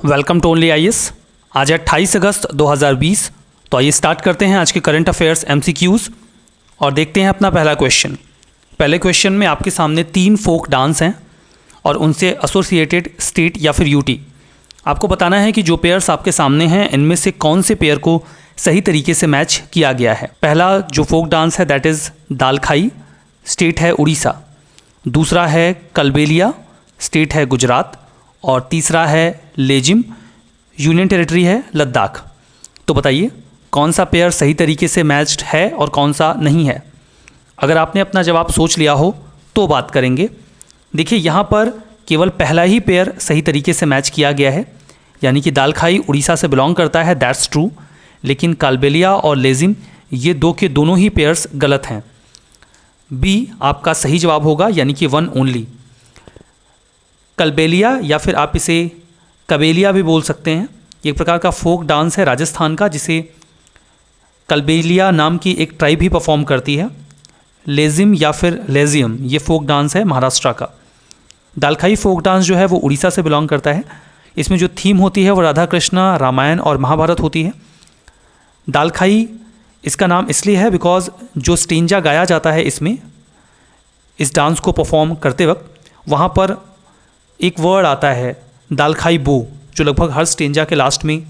Welcome to only IAS. आज है 28 अगस्त 2020। तो आइए स्टार्ट करते हैं आज के करंट अफेयर्स एमसीक्यूज़ और देखते हैं अपना पहला क्वेश्चन। पहले क्वेश्चन में आपके सामने 3 फोक डांस हैं और उनसे एसोसिएटेड स्टेट या फिर यूटी। आपको बताना है कि जो पेयर्स आपके सामने हैं इनमें से कौन से पेयर को सही तरीके से मैच किया गया है। पहला जो फोक डांस है दैट इज़ दालखाई, स्टेट है उड़ीसा। दूसरा है कलबेलिया, स्टेट है गुजरात। और तीसरा है लेजिम, यूनियन टेरिटरी है लद्दाख। तो बताइए कौन सा पेयर सही तरीके से मैच्ड है और कौन सा नहीं है। अगर आपने अपना जवाब सोच लिया हो तो बात करेंगे। देखिए यहाँ पर केवल पहला ही पेयर सही तरीके से मैच किया गया है, यानी कि दालखाई उड़ीसा से बिलोंग करता है, दैट्स ट्रू। लेकिन कालबेलिया और लेजिम ये दो के दोनों ही पेयर्स गलत हैं। बी आपका सही जवाब होगा, यानी कि 1 ओनली। कलबेलिया या फिर आप इसे कबेलिया भी बोल सकते हैं, एक प्रकार का फोक डांस है राजस्थान का जिसे कलबेलिया नाम की एक ट्राइब ही परफॉर्म करती है। लेजिम या फिर लेजियम ये फोक डांस है महाराष्ट्र का। दालखाई फोक डांस जो है वो उड़ीसा से बिलोंग करता है। इसमें जो थीम होती है वो राधा कृष्णा, रामायण और महाभारत होती है। दालखाई इसका नाम इसलिए है बिकॉज जो स्टेंजा गाया जाता है इसमें, इस डांस को परफॉर्म करते वक्त, वहाँ पर एक वर्ड आता है दालखाई बो, जो लगभग हर स्टेंजा के लास्ट में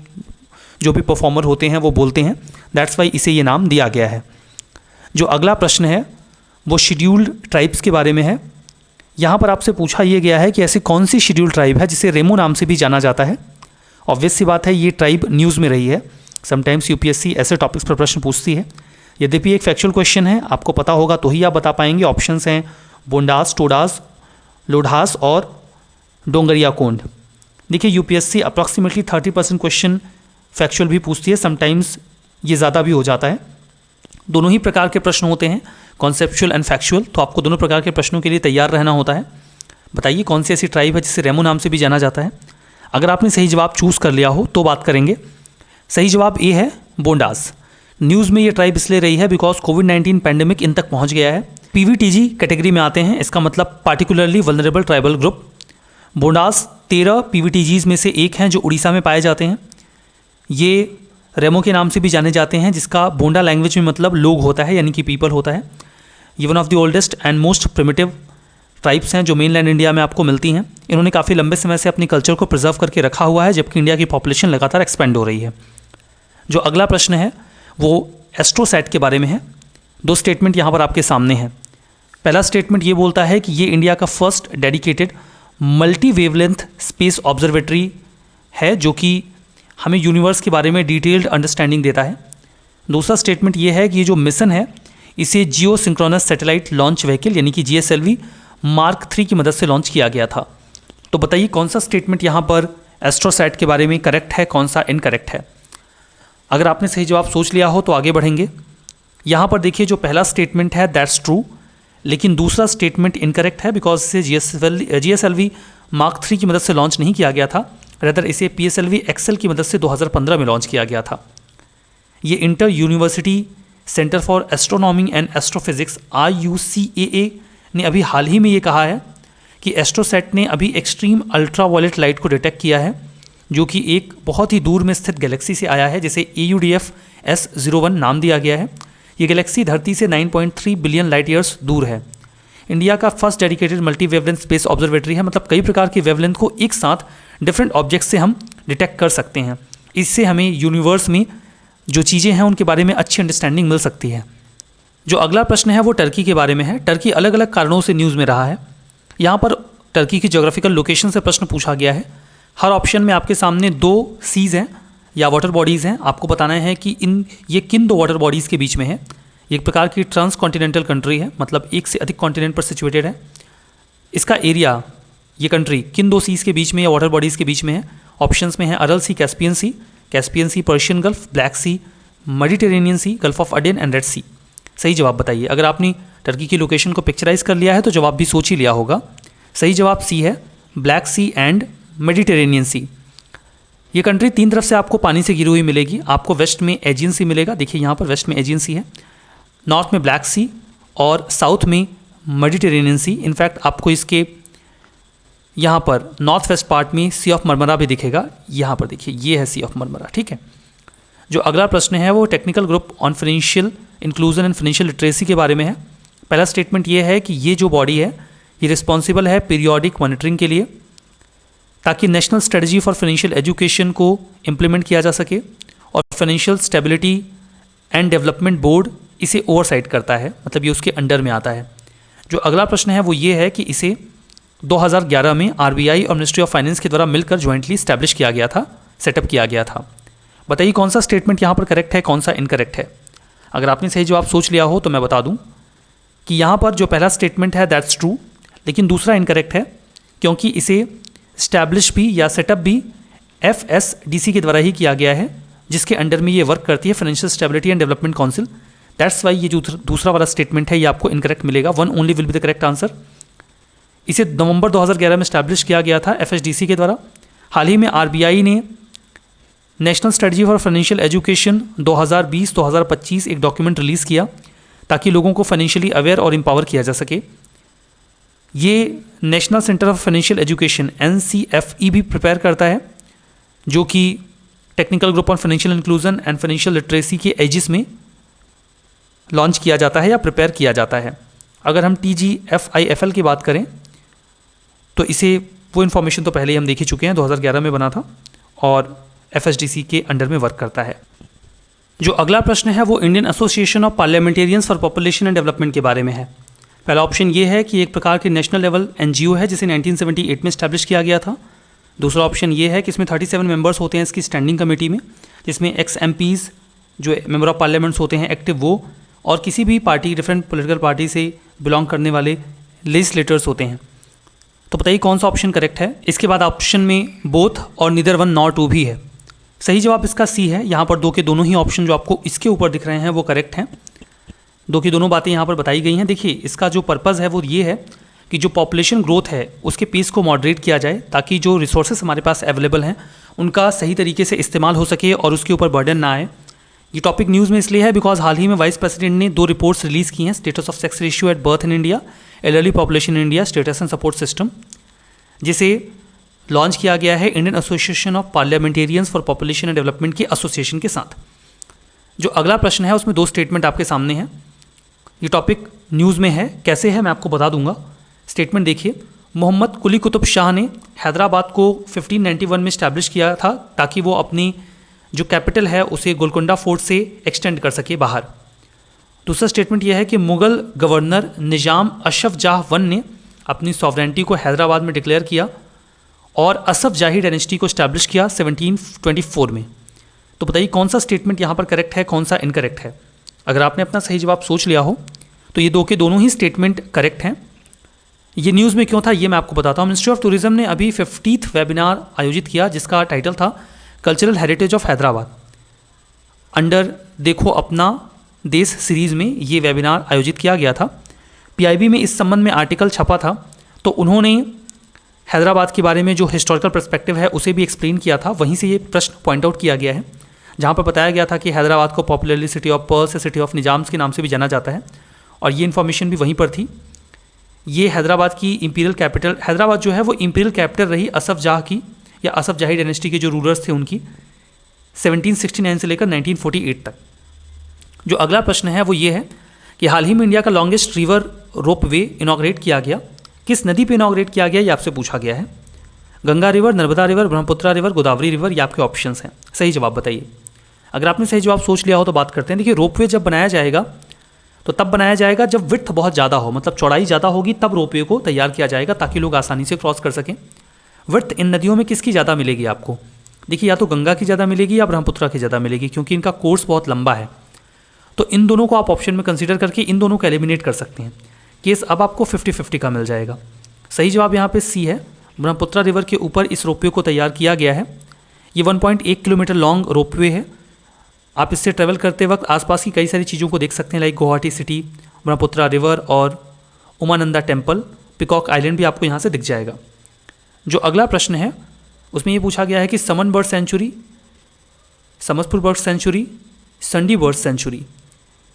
जो भी परफॉर्मर होते हैं वो बोलते हैं। दैट्स वाई इसे ये नाम दिया गया है। जो अगला प्रश्न है वो शेड्यूल्ड ट्राइब्स के बारे में है। यहाँ पर आपसे पूछा ये गया है कि ऐसी कौन सी शेड्यूल्ड ट्राइब है जिसे रेमो नाम से भी जाना जाता है। ऑब्वियस सी बात है ये ट्राइब न्यूज़ में रही है। समटाइम्स यूपीएससी ऐसे टॉपिक्स पर प्रश्न पूछती है। यद्यपि एक फैक्चुअल क्वेश्चन है, आपको पता होगा तो ही आप बता पाएंगे। ऑप्शंस हैं बोंडास, टोडास, लोढ़ास और डोंगरिया कोंड। देखिए यूपीएससी अप्रॉक्सीमेटली 30% क्वेश्चन फैक्चुअल भी पूछती है, समटाइम्स ये ज़्यादा भी हो जाता है। दोनों ही प्रकार के प्रश्न होते हैं, कॉन्सेप्चुअल एंड फैक्चुअल, तो आपको दोनों प्रकार के प्रश्नों के लिए तैयार रहना होता है। बताइए कौन सी ऐसी ट्राइब है जिसे रेमो नाम से भी जाना जाता है। अगर आपने सही जवाब चूज़ कर लिया हो तो बात करेंगे। सही जवाब ए है बोंडास। न्यूज़ में ये ट्राइब इसलिए रही है बिकॉज कोविड-19 पैंडेमिक इन तक पहुँच गया है। पीवीटीजी कैटेगरी में आते हैं, इसका मतलब particularly vulnerable tribal group. Bondas 13 PVTGs में से एक हैं जो उड़ीसा में पाए जाते हैं। ये रेमो के नाम से भी जाने जाते हैं, जिसका बोंडा लैंग्वेज में मतलब लोग होता है, यानी कि पीपल होता है। ये one of the oldest and most primitive tribes हैं जो मेनलैंड इंडिया में आपको मिलती हैं। इन्होंने काफ़ी लंबे समय से अपनी कल्चर को प्रिजर्व करके रखा हुआ है, जबकि इंडिया की पॉपुलेशन लगातार एक्सपेंड हो रही है। जो अगला प्रश्न है वो एस्ट्रोसैट के बारे में है। 2 स्टेटमेंट यहाँ पर आपके सामने हैं। पहला स्टेटमेंट ये बोलता है कि ये इंडिया का first dedicated multi wavelength space observatory है जो कि हमें यूनिवर्स के बारे में डिटेल्ड अंडरस्टैंडिंग देता है। दूसरा स्टेटमेंट ये है कि ये जो मिशन है इसे जियो सिंक्रोनस सैटेलाइट लॉन्च व्हीकल यानी कि GSLV Mark 3 की मदद से लॉन्च किया गया था। तो बताइए कौन सा स्टेटमेंट यहाँ पर एस्ट्रोसैट के बारे में करेक्ट है, कौन सा इनकरेक्ट है। अगर आपने सही जवाब सोच लिया हो तो आगे बढ़ेंगे। यहाँ पर देखिए जो पहला स्टेटमेंट है दैट्स ट्रू, लेकिन दूसरा स्टेटमेंट इनकरेक्ट है बिकॉज इसे GSLV Mark 3 की मदद से लॉन्च नहीं किया गया था, रेदर इसे PSLV XL की मदद से 2015 में लॉन्च किया गया था। ये inter university centre for astronomy and astrophysics IUCAA ने अभी हाल ही में ये कहा है कि एस्ट्रोसैट ने अभी एक्सट्रीम अल्ट्रावायलेट लाइट को डिटेक्ट किया है, जो कि एक बहुत ही दूर में स्थित गैलेक्सी से आया है, जिसे AUDF S01 नाम दिया गया है। ये गैलेक्सी धरती से 9.3 बिलियन लाइट ईयर्स दूर है। इंडिया का first dedicated multi wavelength space observatory है, मतलब कई प्रकार की वेवलेंथ को एक साथ डिफरेंट ऑब्जेक्ट्स से हम डिटेक्ट कर सकते हैं। इससे हमें यूनिवर्स में जो चीज़ें हैं उनके बारे में अच्छी अंडरस्टैंडिंग मिल सकती है। जो अगला प्रश्न है वो टर्की के बारे में है। टर्की अलग अलग कारणों से न्यूज़ में रहा है। यहाँ पर टर्की की ज्योग्राफिकल लोकेशन से प्रश्न पूछा गया है। हर ऑप्शन में आपके सामने 2 सीज़ हैं या वाटर बॉडीज़ हैं। आपको बताना है कि ये किन 2 वाटर बॉडीज़ के बीच में है। एक प्रकार की ट्रांस कॉन्टिनेंटल कंट्री है, मतलब एक से अधिक कॉन्टिनेंट पर सिचुएटेड है। इसका एरिया, ये कंट्री किन 2 सीज़ के बीच में या वाटर बॉडीज़ के बीच में है। ऑप्शंस में है Aral Sea, Caspian Sea, Persian Gulf, Black Sea, Mediterranean Sea, Gulf of Aden and Red Sea. सही जवाब बताइए। अगर आपने टर्की की लोकेशन को पिक्चराइज कर लिया है तो जवाब भी सोच ही लिया होगा। सही जवाब सी है, ब्लैक सी एंड मेडिटेरेनियन सी। ये कंट्री 3 तरफ से आपको पानी से घिरी हुई मिलेगी। आपको वेस्ट में एजियन सी मिलेगा, देखिए यहाँ पर वेस्ट में एजियन सी है, नॉर्थ में ब्लैक सी और साउथ में मेडिटेरेनियन सी। इनफैक्ट आपको इसके यहाँ पर नॉर्थ वेस्ट पार्ट में सी ऑफ मरमरा भी दिखेगा। यहाँ पर देखिए ये है सी ऑफ मरमरा, ठीक है। जो अगला प्रश्न है वो technical group on financial inclusion and financial literacy के बारे में है। पहला स्टेटमेंट ये है कि ये जो बॉडी है ये रिस्पॉन्सिबल है पीरियोडिक मॉनिटरिंग के लिए, ताकि national strategy for financial education को इम्प्लीमेंट किया जा सके, और financial stability and development board इसे ओवरसाइट करता है, मतलब ये उसके अंडर में आता है। जो अगला प्रश्न है वो ये है कि इसे 2011 में आरबीआई और मिनिस्ट्री ऑफ फाइनेंस के द्वारा मिलकर ज्वाइंटली इस्टेब्लिश किया गया था, सेटअप किया गया था। बताइए कौन सा स्टेटमेंट यहाँ पर करेक्ट है, कौन सा इनकरेक्ट है। अगर आपने सही जवाब सोच लिया हो तो मैं बता दूं कि यहाँ पर जो पहला स्टेटमेंट है दैट्स ट्रू, लेकिन दूसरा इनकरेक्ट है, क्योंकि इसे स्टैब्लिश भी या सेटअप भी FSDC के द्वारा ही किया गया है, जिसके अंडर में ये वर्क करती है, financial stability and development council. That's why ये जो दूसरा वाला स्टेटमेंट है ये आपको इनकरेक्ट मिलेगा। 1 only will be the correct answer. इसे नवंबर 2011 में स्टैब्लिश किया गया था FSDC के द्वारा। हाल ही में RBI ने national strategy for financial education 2020-2025 एक डॉक्यूमेंट रिलीज़ किया, ताकि लोगों को फाइनेंशियली अवेयर और एम्पावर किया जा सके। ये national centre of financial education NCFE भी प्रिपेयर करता है, जो कि technical group on financial inclusion and financial literacy के एजिस में लॉन्च किया जाता है या प्रिपेयर किया जाता है। अगर हम TGFIFL की बात करें तो इसे वो इन्फॉर्मेशन तो पहले ही हम देख ही चुके हैं, 2011 में बना था और FSDC के अंडर में वर्क करता है। जो अगला प्रश्न है वो Indian association of parliamentarians for population and development के बारे में है। पहला ऑप्शन ये है कि एक प्रकार की नेशनल लेवल NGO है जिसे 1978 में स्टैब्लिश किया गया था। दूसरा ऑप्शन ये है कि इसमें 37 मेंबर्स होते हैं इसकी स्टैंडिंग कमेटी में, जिसमें ex-MPs जो मेंबर ऑफ पार्लियामेंट्स होते हैं एक्टिव वो, और किसी भी पार्टी डिफरेंट पॉलिटिकल पार्टी से बिलोंग करने वाले लेजिस्लेटर्स होते हैं। तो बताइए कौन सा ऑप्शन करेक्ट है। इसके बाद ऑप्शन में बोथ और नीदर वन नॉर टू भी है। सही जवाब इसका C है। यहाँ पर दो के दोनों ही ऑप्शन जो आपको इसके ऊपर दिख रहे हैं वो करेक्ट हैं। दो की दोनों बातें यहाँ पर बताई गई हैं। देखिए इसका जो पर्पज़ है वो ये है कि जो पॉपुलेशन ग्रोथ है उसके पेस को मॉडरेट किया जाए, ताकि जो रिसोर्सेज हमारे पास अवेलेबल हैं उनका सही तरीके से इस्तेमाल हो सके और उसके ऊपर बर्डन ना आए। ये टॉपिक न्यूज़ में इसलिए है बिकॉज हाल ही में वाइस प्रेसिडेंट ने 2 रिपोर्ट्स रिलीज़ की हैं, status of sex ratio at birth in India, elderly population in India, status and support system, जिसे लॉन्च किया गया है Indian association of parliamentarians for population and development के एसोसिएशन के साथ। जो अगला प्रश्न है उसमें 2 स्टेटमेंट आपके सामने हैं। ये टॉपिक न्यूज़ में है, कैसे है मैं आपको बता दूंगा। स्टेटमेंट देखिए, मोहम्मद कुली कुतुब शाह ने हैदराबाद को 1591 में स्टैब्लिश किया था, ताकि वो अपनी जो कैपिटल है उसे गोलकुंडा फोर्ट से एक्सटेंड कर सके बाहर। दूसरा स्टेटमेंट यह है कि मुग़ल गवर्नर निज़ाम अशरफ जाह वन ने अपनी सॉवरेंटी को हैदराबाद में डिक्लेयर किया और असफ जाही डायनेस्टी को स्टैब्लिश किया 1724 में। तो बताइए कौन सा स्टेटमेंट यहाँ पर करेक्ट है, कौन सा इनकरेक्ट है। अगर आपने अपना सही जवाब सोच लिया हो तो ये 2 के दोनों ही स्टेटमेंट करेक्ट हैं। ये न्यूज़ में क्यों था ये मैं आपको बताता हूँ। मिनिस्ट्री ऑफ टूरिज्म ने अभी 50th वेबिनार आयोजित किया, जिसका टाइटल था cultural heritage of Hyderabad. Under देखो अपना देश सीरीज़ में ये वेबिनार आयोजित किया गया था। PIB में इस संबंध में आर्टिकल छपा था, तो उन्होंने हैदराबाद के बारे में जो हिस्टोरिकल पर्सपेक्टिव है उसे भी एक्सप्लेन किया था। वहीं से ये प्रश्न पॉइंट आउट किया गया है, जहाँ पर बताया गया था कि हैदराबाद को पॉपुलरली सिटी ऑफ पर्ल्स या सिटी ऑफ निजाम्स के नाम से भी जाना जाता है, और ये इन्फॉर्मेशन भी वहीं पर थी। ये हैदराबाद की इंपीरियल कैपिटल, हैदराबाद जो है वो इंपीरियल कैपिटल रही असफ जाह की या असफ जाही डायनेस्टी के जो रूलर्स थे उनकी, 1769 से लेकर 1948 तक। जो अगला प्रश्न है वो ये है कि हाल ही में इंडिया का लॉन्गेस्ट रिवर रोपवे इनॉग्रेट किया गया, किस नदी पे इनॉग्रेट किया गया ये आपसे पूछा गया है। Ganga river, Narmada river, Brahmaputra river, Godavari river, ये आपके ऑप्शंस हैं। सही जवाब बताइए। अगर आपने सही जवाब सोच लिया हो तो बात करते हैं। देखिए रोपवे जब बनाया जाएगा तो तब बनाया जाएगा जब विड्थ बहुत ज़्यादा हो, मतलब चौड़ाई ज़्यादा होगी, तब रोपवे को तैयार किया जाएगा ताकि लोग आसानी से क्रॉस कर सकें। विड्थ इन नदियों में किसकी ज़्यादा मिलेगी आपको? देखिए या तो गंगा की ज़्यादा मिलेगी या ब्रह्मपुत्रा की ज़्यादा मिलेगी, क्योंकि इनका कोर्स बहुत लंबा है। तो इन दोनों को आप ऑप्शन में कंसीडर करके इन दोनों को एलिमिनेट कर सकते हैं। केस अब आपको 50-50 का मिल जाएगा। सही जवाब यहाँ पे C है। ब्रह्मपुत्रा रिवर के ऊपर इस रोपवे को तैयार किया गया है। ये 1.1 किलोमीटर लॉन्ग रोपवे है। आप इससे ट्रैवल करते वक्त आसपास की कई सारी चीज़ों को देख सकते हैं, like Guwahati city, Brahmaputra river और उमानंदा टेम्पल, पिकॉक आइलैंड भी आपको यहाँ से दिख जाएगा। जो अगला प्रश्न है उसमें ये पूछा गया है कि Saman Bird Sanctuary, Samaspur Bird Sanctuary, Sandi Bird Sanctuary,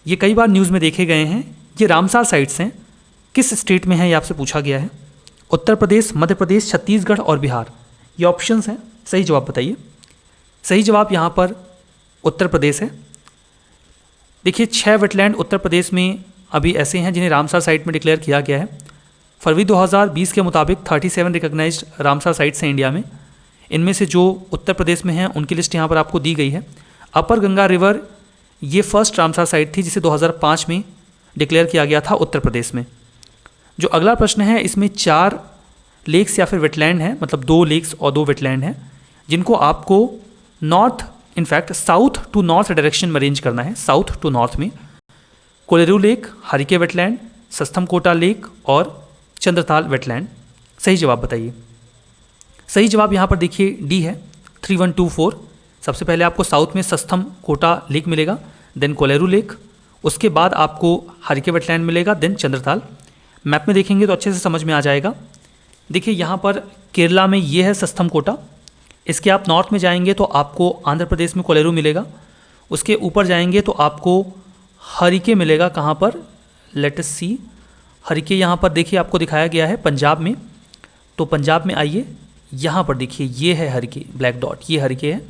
ये कई बार न्यूज़ में देखे गए हैं। ये रामसार साइट्स हैं, किस स्टेट में है ये आपसे पूछा गया है। उत्तर प्रदेश, मध्य प्रदेश, छत्तीसगढ़ और बिहार, ये ऑप्शंस हैं। सही जवाब बताइए। सही जवाब यहाँ पर उत्तर प्रदेश है। देखिए 6 वेटलैंड उत्तर प्रदेश में अभी ऐसे हैं जिन्हें रामसर साइट में डिक्लेयर किया गया है। फरवरी 2020 के मुताबिक 37 रिकॉग्नाइज्ड रामसर साइट्स हैं इंडिया में। इनमें से जो उत्तर प्रदेश में हैं उनकी लिस्ट यहाँ पर आपको दी गई है। अपर गंगा रिवर ये फर्स्ट रामसर साइट थी जिसे 2005 में डिक्लेयर किया गया था उत्तर प्रदेश में। जो अगला प्रश्न है इसमें 4 लेक्स या फिर वेटलैंड हैं, मतलब 2 लेक्स और 2 वेटलैंड हैं जिनको आपको north, in fact south to north direction में अरेंज करना है। साउथ टू नॉर्थ में Kolleru lake, Harike wetland, Sasthamkotta lake और चंद्रताल वेटलैंड। सही जवाब बताइए। सही जवाब यहाँ पर देखिए डी है, 3124। सबसे पहले आपको साउथ में सस्थमकोटा लेक मिलेगा, देन कोलेरू लेक, उसके बाद आपको हरिके वेटलैंड मिलेगा, देन चंद्रताल। मैप में देखेंगे तो अच्छे से समझ में आ जाएगा। देखिए यहाँ पर केरला में ये है सस्थमकोटा, इसके आप नॉर्थ में जाएंगे तो आपको आंध्र प्रदेश में कोलेरू मिलेगा, उसके ऊपर जाएंगे तो आपको हरिके मिलेगा। कहाँ पर, लेट अस सी, हरिके यहाँ पर देखिए आपको दिखाया गया है पंजाब में। तो पंजाब में आइए, यहाँ पर देखिए ये है हरिके, ब्लैक डॉट, ये हरिके है।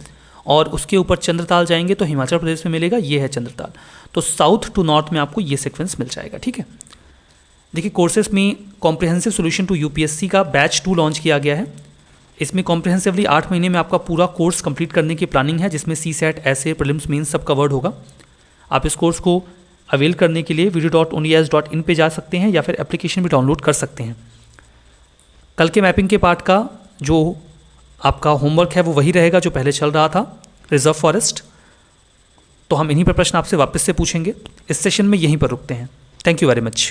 और उसके ऊपर चंद्रताल जाएंगे तो हिमाचल प्रदेश में मिलेगा, ये है चंद्रताल। तो साउथ टू नॉर्थ में आपको ये सीक्वेंस मिल जाएगा। ठीक है। देखिए कोर्सेस में कॉम्प्रिहेंसिव सॉल्यूशन टू यूपीएससी का बैच 2 लॉन्च किया गया है। इसमें कॉम्प्रिहेंसिवली 8 महीने में आपका पूरा कोर्स कंप्लीट करने की प्लानिंग है, जिसमें CSAT, ऐसे, प्रीलिम्स, मेंस सब कवर्ड होगा। आप इस कोर्स को अवेल करने के लिए video.unias.in पे जा सकते हैं या फिर एप्लीकेशन भी डाउनलोड कर सकते हैं। कल के मैपिंग के पार्ट का जो आपका होमवर्क है वो वही रहेगा जो पहले चल रहा था, रिजर्व फॉरेस्ट। तो हम इन्हीं पर प्रश्न आपसे वापस से पूछेंगे। इस सेशन में यहीं पर रुकते हैं। Thank you very much.